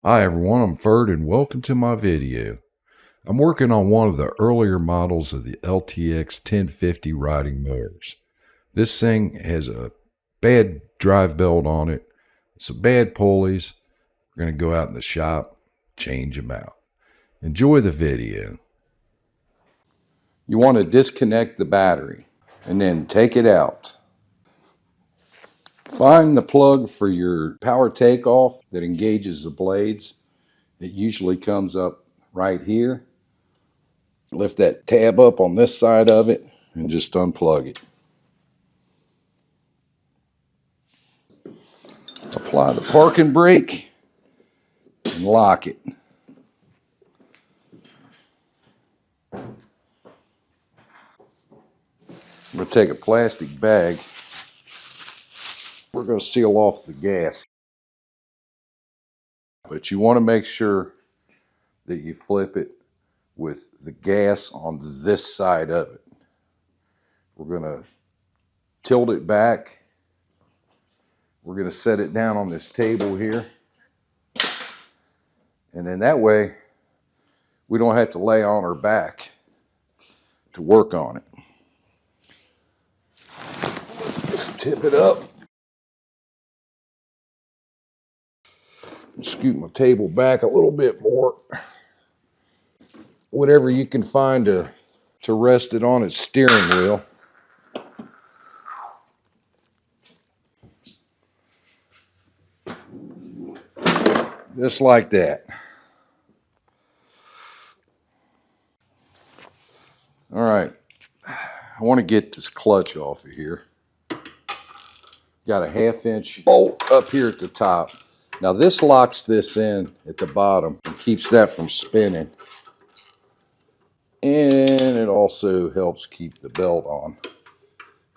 Hi everyone, I'm Ferd and welcome to my video. I'm working on one of the earlier models of the LTX 1050 riding mowers. This thing has a bad drive belt on it, some bad pulleys. We're going to go out in the shop, change them out. Enjoy the video. You want to disconnect the battery and then take it out. Find the plug for your power takeoff that engages the blades. It usually comes up right here. Lift that tab up on this side of it and just unplug it. Apply the parking brake and lock it. I'm going to take a plastic bag. We're going to seal off the gas. But you want to make sure that you flip it with the gas on this side of it. We're going to tilt it back. We're going to set it down on this table here. And then that way, we don't have to lay on our back to work on it. Just tip it up. Scoot my table back a little bit more. Whatever you can find to rest it on its steering wheel. Just like that. All right, I want to get this clutch off of here. Got a 1/2 inch bolt up here at the top. Now this locks this in at the bottom and keeps that from spinning. And it also helps keep the belt on,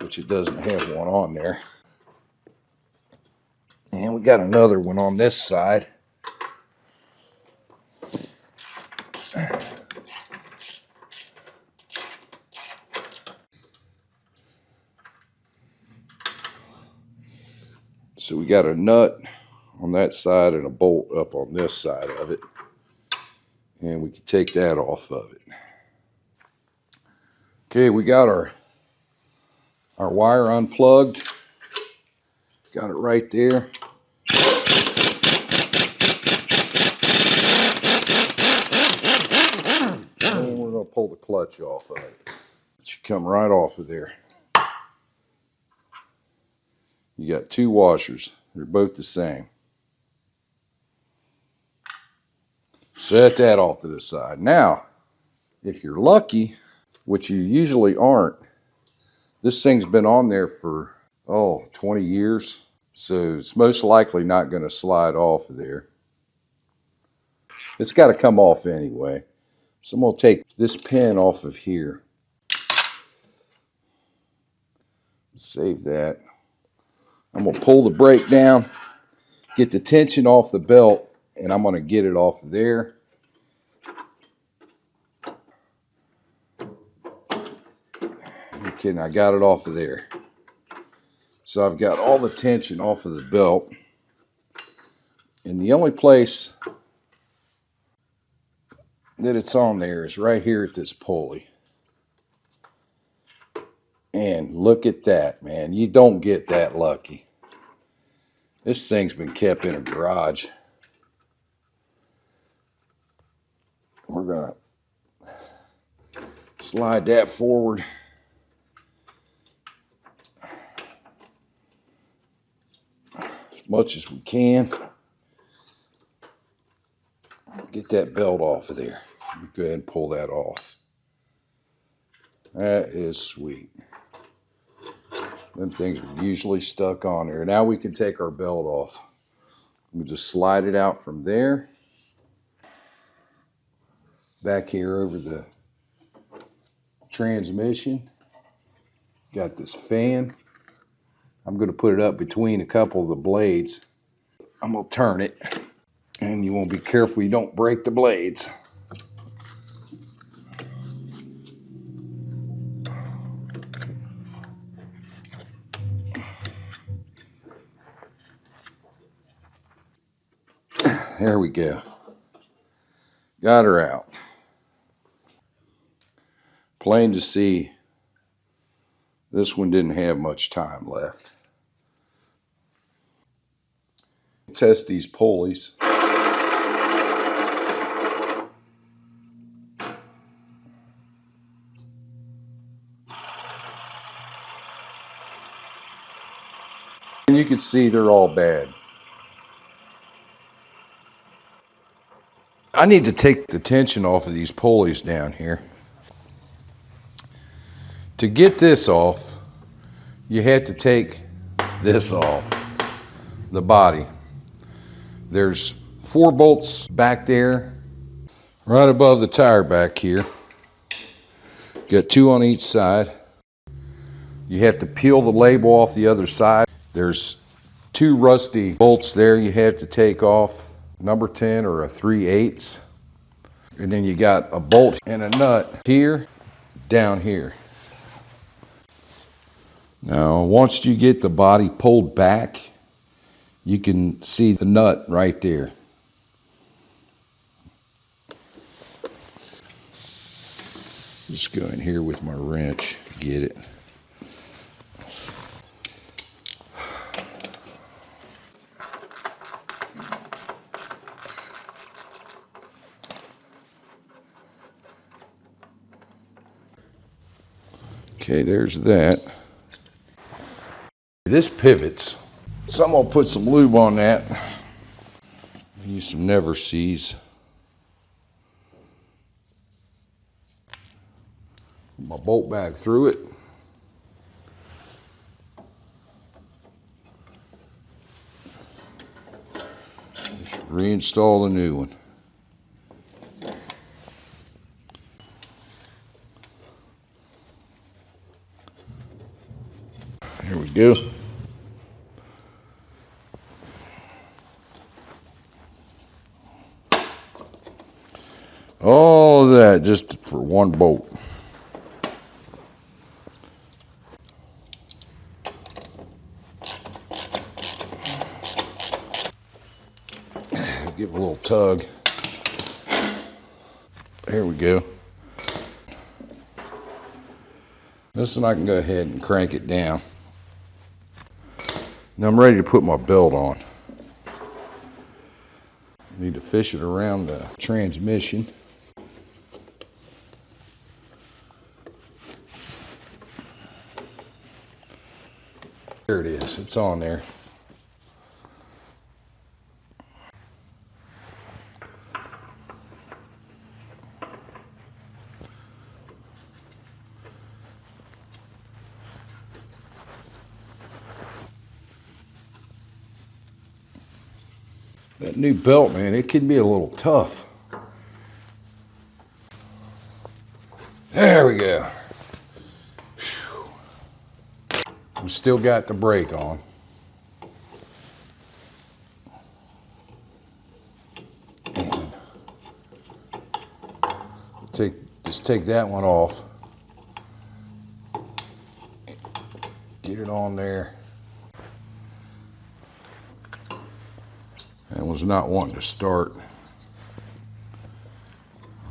which it doesn't have one on there. And we got another one on this side. So we got a nut on that side and a bolt up on this side of it. And we can take that off of it. Okay, we got our wire unplugged. Got it right there. And we're going to pull the clutch off of it. It should come right off of there. You got 2 washers. They're both the same. Set that off to the side. Now, if you're lucky, which you usually aren't, this thing's been on there for, 20 years. So it's most likely not going to slide off of there. It's got to come off anyway. So I'm going to take this pin off of here. Save that. I'm going to pull the brake down, get the tension off the belt, and I'm going to get it off of there. You're kidding, I got it off of there. So I've got all the tension off of the belt. And the only place that it's on there is right here at this pulley. And look at that, man. You don't get that lucky. This thing's been kept in a garage. We're going to slide that forward. As much as we can. Get that belt off of there. Go ahead and pull that off. That is sweet. Them things are usually stuck on there. Now we can take our belt off. We just slide it out from there. Back here over the transmission. Got this fan. I'm going to put it up between a couple of the blades. I'm going to turn it. And you want to be careful you don't break the blades. There we go. Got her out. Plain to see, this one didn't have much time left. Test these pulleys. And you can see they're all bad. I need to take the tension off of these pulleys down here. To get this off, you have to take this off, the body. There's 4 bolts back there, right above the tire back here. Got 2 on each side. You have to peel the label off the other side. There's 2 rusty bolts there you have to take off, number 10 or a 3/8. And then you got a bolt and a nut here, down here. Now, once you get the body pulled back, you can see the nut right there. Just go in here with my wrench, get it. Okay, there's that. This pivots, so I'm gonna put some lube on that. Use some Never Seas. Put my bolt back through it. Just reinstall the new one. Here we go. All of that just for one bolt. Give it a little tug. There we go. This one I can go ahead and crank it down. Now I'm ready to put my belt on. Need to fish it around the transmission. There it is, it's on there. That new belt, man, it can be a little tough. There we go. We still got the brake on. Just take that one off. Get it on there. That one's not wanting to start.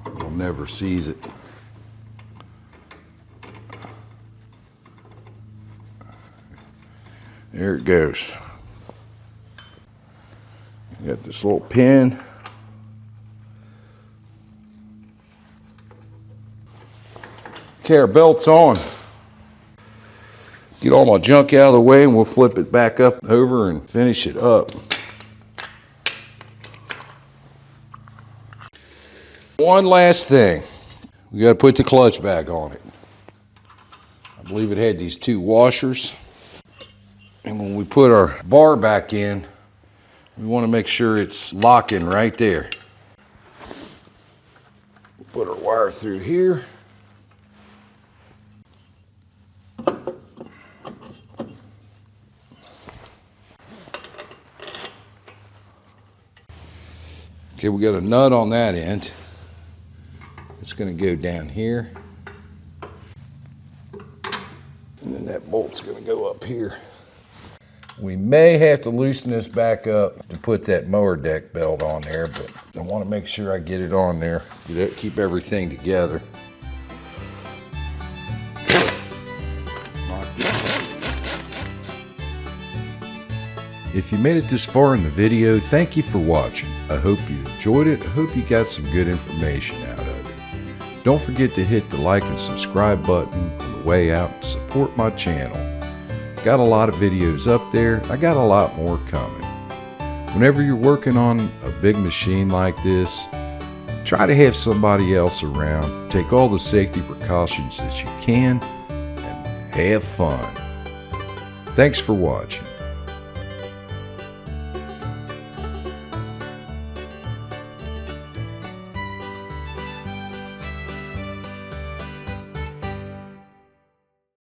We'll never seize it. There it goes. Got this little pin. Okay, our belt's on. Get all my junk out of the way and we'll flip it back up over and finish it up. One last thing. We got to put the clutch back on it. I believe it had these 2 washers. And when we put our bar back in, we want to make sure it's locking right there. Put our wire through here. Okay, we got a nut on that end. It's going to go down here. And then that bolt's going to go up here. We may have to loosen this back up to put that mower deck belt on there, but I want to make sure I get it on there. Keep everything together. If you made it this far in the video, thank you for watching. I hope you enjoyed it. I hope you got some good information out of it. Don't forget to hit the like and subscribe button on the way out to support my channel. Got a lot of videos up there. I got a lot more coming. Whenever you're working on a big machine like this, try to have somebody else around. Take all the safety precautions that you can and have fun. Thanks for watching.